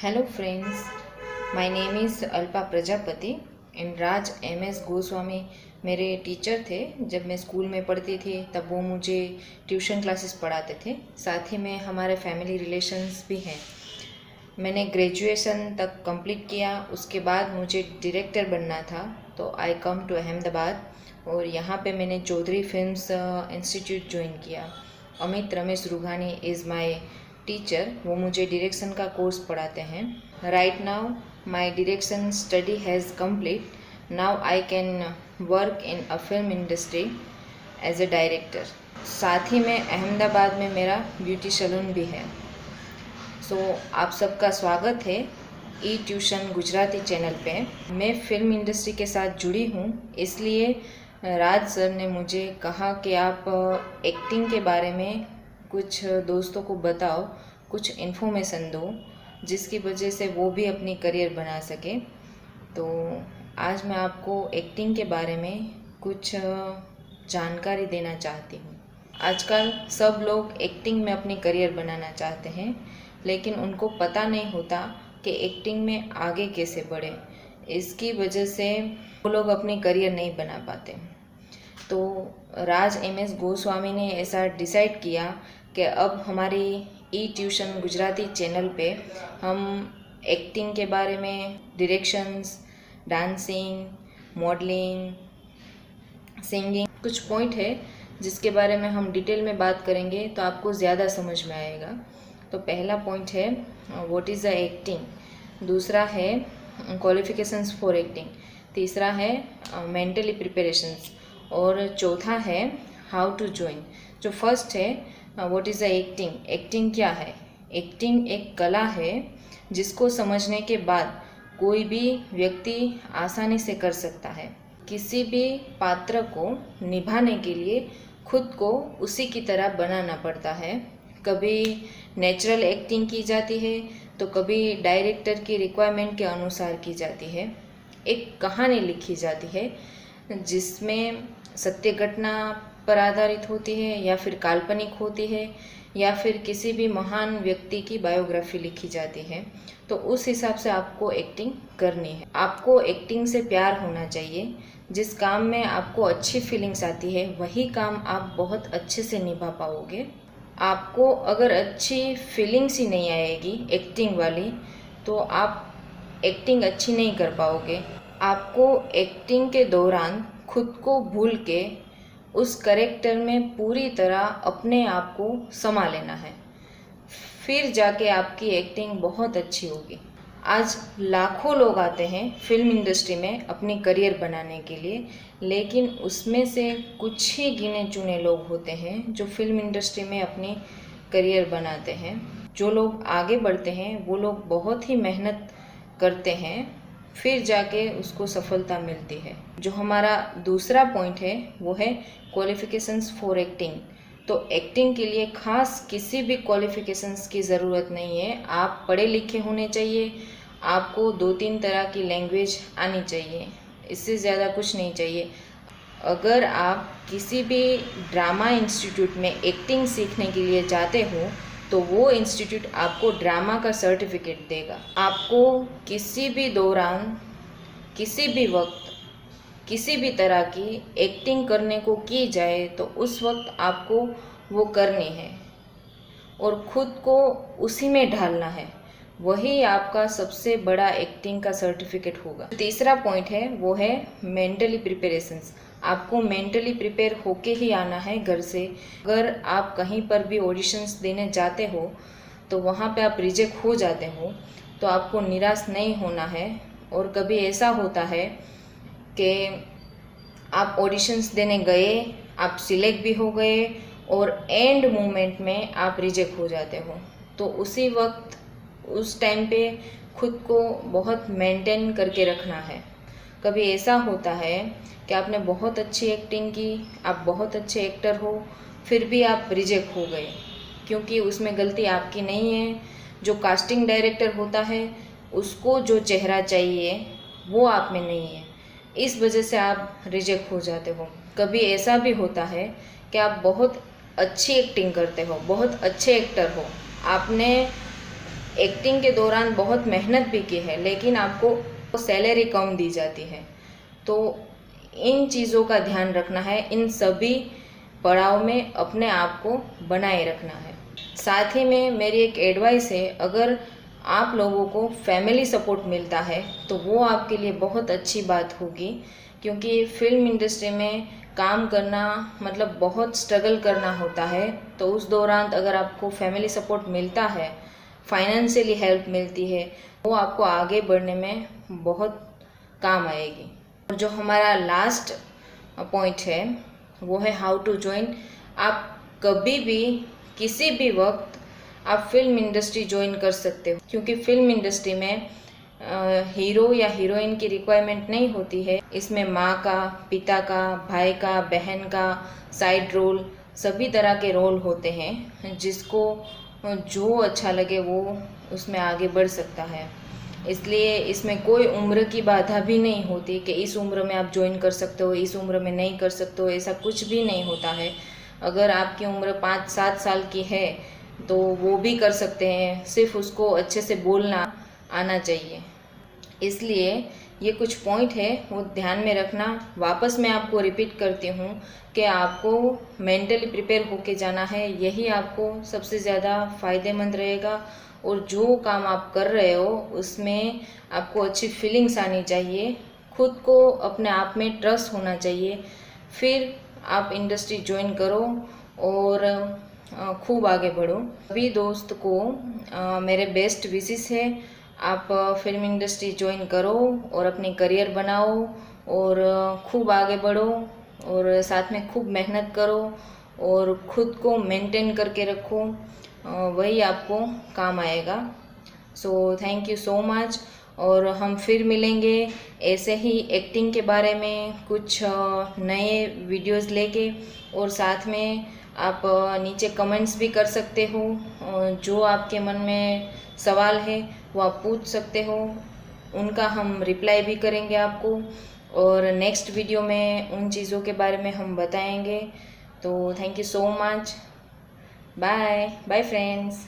Hello friends, my name is Alpa Prajapati and Raj M S. Goswami मेरे teacher थे। जब मैं स्कूल में पढ़ती थी तब वो मुझे ट्यूशन क्लासेस पढ़ाते थे। साथ ही में हमारे फैमिली रिलेशंस भी हैं। मैंने ग्रेजुएशन तक कंप्लीट किया। उसके बाद मुझे डायरेक्टर बनना था, तो आई कम टू अहमदाबाद और यहाँ पे मैंने चौधरी फिल्म्स इंस्टीट्यूट ज्वाइन किया। Amit Ramesh Rughani is my teacher, वो मुझे डायरेक्शन का कोर्स पढ़ाते हैं। Right now my direction study has complete. Now I can work in a film industry as a director. साथ ही में अहमदाबाद में मेरा ब्यूटी सैलून भी है। आप सबका स्वागत है ई ट्यूशन गुजराती चैनल पे। मैं फिल्म इंडस्ट्री के साथ जुड़ी हूँ, इसलिए राज सर ने मुझे कहा कि आप एक्टिंग के बारे में कुछ दोस्तों को बताओ, कुछ इन्फॉर्मेशन दो, जिसकी वजह से वो भी अपनी करियर बना सके। तो आज मैं आपको एक्टिंग के बारे में कुछ जानकारी देना चाहती हूँ। आजकल सब लोग एक्टिंग में अपनी करियर बनाना चाहते हैं, लेकिन उनको पता नहीं होता कि एक्टिंग में आगे कैसे बढ़े। इसकी वजह से वो लोग अपनी करियर नहीं बना पाते। तो राज एम.एस. गोस्वामी ने ऐसा डिसाइड किया कि अब हमारी ई ट्यूशन गुजराती चैनल पे हम एक्टिंग के बारे में, डायरेक्शंस, डांसिंग, मॉडलिंग, सिंगिंग, कुछ पॉइंट है जिसके बारे में हम डिटेल में बात करेंगे तो आपको ज़्यादा समझ में आएगा। तो पहला पॉइंट है व्हाट इज़ द एक्टिंग, दूसरा है क्वालिफिकेशंस फॉर एक्टिंग, तीसरा है मेंटली प्रिपरेशंस और चौथा है हाउ टू ज्वाइन। जो फर्स्ट है what is the acting, acting क्या है? एक्टिंग एक कला है जिसको समझने के बाद कोई भी व्यक्ति आसानी से कर सकता है। किसी भी पात्र को निभाने के लिए खुद को उसी की तरह बनाना पड़ता है। कभी नेचुरल एक्टिंग की जाती है तो कभी डायरेक्टर की रिक्वायरमेंट के अनुसार की जाती है। एक कहानी लिखी जाती है जिसमें सत्य घटना पर आधारित होती है या फिर काल्पनिक होती है या फिर किसी भी महान व्यक्ति की बायोग्राफी लिखी जाती है। तो उस हिसाब से आपको एक्टिंग करनी है। आपको एक्टिंग से प्यार होना चाहिए। जिस काम में आपको अच्छी फीलिंग्स आती है वही काम आप बहुत अच्छे से निभा पाओगे। आपको अगर अच्छी फीलिंग्स ही नहीं आएगी एक्टिंग वाली तो आप एक्टिंग अच्छी नहीं कर पाओगे। आपको एक्टिंग के दौरान खुद को भूल के उस करेक्टर में पूरी तरह अपने आप को समा लेना है, फिर जाके आपकी एक्टिंग बहुत अच्छी होगी। आज लाखों लोग आते हैं फिल्म इंडस्ट्री में अपनी करियर बनाने के लिए, लेकिन उसमें से कुछ ही गिने चुने लोग होते हैं जो फिल्म इंडस्ट्री में अपनी करियर बनाते हैं। जो लोग आगे बढ़ते हैं वो लोग बहुत ही मेहनत करते हैं, फिर जाके उसको सफलता मिलती है। जो हमारा दूसरा पॉइंट है वो है क्वालिफिकेशंस फॉर एक्टिंग। तो एक्टिंग के लिए खास किसी भी क्वालिफिकेशंस की ज़रूरत नहीं है। आप पढ़े लिखे होने चाहिए, आपको 2-3 तरह की लैंग्वेज आनी चाहिए, इससे ज़्यादा कुछ नहीं चाहिए। अगर आप किसी भी ड्रामा इंस्टीट्यूट में एक्टिंग सीखने के लिए जाते हो तो वो इंस्टीट्यूट आपको ड्रामा का सर्टिफिकेट देगा। आपको किसी भी दौरान, किसी भी वक्त, किसी भी तरह की एक्टिंग करने को की जाए तो उस वक्त आपको वो करनी है और खुद को उसी में ढालना है। वही आपका सबसे बड़ा एक्टिंग का सर्टिफिकेट होगा। तीसरा पॉइंट है वो है मेंटली प्रिपरेशंस। आपको मेंटली प्रिपेयर होके ही आना है घर से। अगर आप कहीं पर भी ऑडिशंस देने जाते हो तो वहाँ पे आप रिजेक्ट हो जाते हो तो आपको निराश नहीं होना है। और कभी ऐसा होता है कि आप ऑडिशंस देने गए, आप सिलेक्ट भी हो गए और एंड मोमेंट में आप रिजेक्ट हो जाते हो, तो उसी वक्त उस टाइम पे खुद को बहुत मेंटेन करके रखना है। कभी ऐसा होता है कि आपने बहुत अच्छी एक्टिंग की, आप बहुत अच्छे एक्टर हो, फिर भी आप रिजेक्ट हो गए क्योंकि उसमें गलती आपकी नहीं है। जो कास्टिंग डायरेक्टर होता है उसको जो चेहरा चाहिए वो आप में नहीं है, इस वजह से आप रिजेक्ट हो जाते हो। कभी ऐसा भी होता है कि आप बहुत अच्छी एक्टिंग करते हो, बहुत अच्छे एक्टर हो, आपने एक्टिंग के दौरान बहुत मेहनत भी की है, लेकिन आपको सैलरी कम दी जाती है। तो इन चीज़ों का ध्यान रखना है, इन सभी पड़ाव में अपने आप को बनाए रखना है। साथ ही में मेरी एक एडवाइस है, अगर आप लोगों को फैमिली सपोर्ट मिलता है तो वो आपके लिए बहुत अच्छी बात होगी, क्योंकि फिल्म इंडस्ट्री में काम करना मतलब बहुत स्ट्रगल करना होता है। तो उस दौरान अगर आपको फैमिली सपोर्ट मिलता है, फाइनेंशियली हेल्प मिलती है, वो आपको आगे बढ़ने में बहुत काम आएगी। और जो हमारा लास्ट पॉइंट है वो है हाउ टू ज्वाइन। आप कभी भी किसी भी वक्त आप फिल्म इंडस्ट्री ज्वाइन कर सकते हो, क्योंकि फिल्म इंडस्ट्री में हीरो या हीरोइन की रिक्वायरमेंट नहीं होती है। इसमें माँ का, पिता का, भाई का, बहन का, साइड रोल, सभी तरह के रोल होते हैं। जिसको जो अच्छा लगे वो उसमें आगे बढ़ सकता है। इसलिए इसमें कोई उम्र की बाधा भी नहीं होती कि इस उम्र में आप ज्वाइन कर सकते हो, इस उम्र में नहीं कर सकते हो, ऐसा कुछ भी नहीं होता है। अगर आपकी उम्र 5-7 साल की है तो वो भी कर सकते हैं, सिर्फ उसको अच्छे से बोलना आना चाहिए। इसलिए ये कुछ पॉइंट है वो ध्यान में रखना। वापस मैं आपको रिपीट करती हूँ कि आपको मेंटली प्रिपेयर होके जाना है, यही आपको सबसे ज़्यादा फ़ायदेमंद रहेगा। और जो काम आप कर रहे हो उसमें आपको अच्छी फीलिंग्स आनी चाहिए, खुद को अपने आप में ट्रस्ट होना चाहिए, फिर आप इंडस्ट्री ज्वाइन करो और खूब आगे बढ़ो। सभी दोस्त को मेरे बेस्ट विशेस है। आप फिल्म इंडस्ट्री ज्वाइन करो और अपनी करियर बनाओ और खूब आगे बढ़ो और साथ में खूब मेहनत करो और खुद को मेंटेन करके रखो, वही आपको काम आएगा। So thank you so much. और हम फिर मिलेंगे ऐसे ही एक्टिंग के बारे में कुछ नए वीडियोस लेके। और साथ में आप नीचे कमेंट्स भी कर सकते हो, जो आपके मन में सवाल है वो आप पूछ सकते हो, उनका हम रिप्लाई भी करेंगे आपको। और नेक्स्ट वीडियो में उन चीज़ों के बारे में हम बताएंगे। तो thank you so much. Bye bye friends.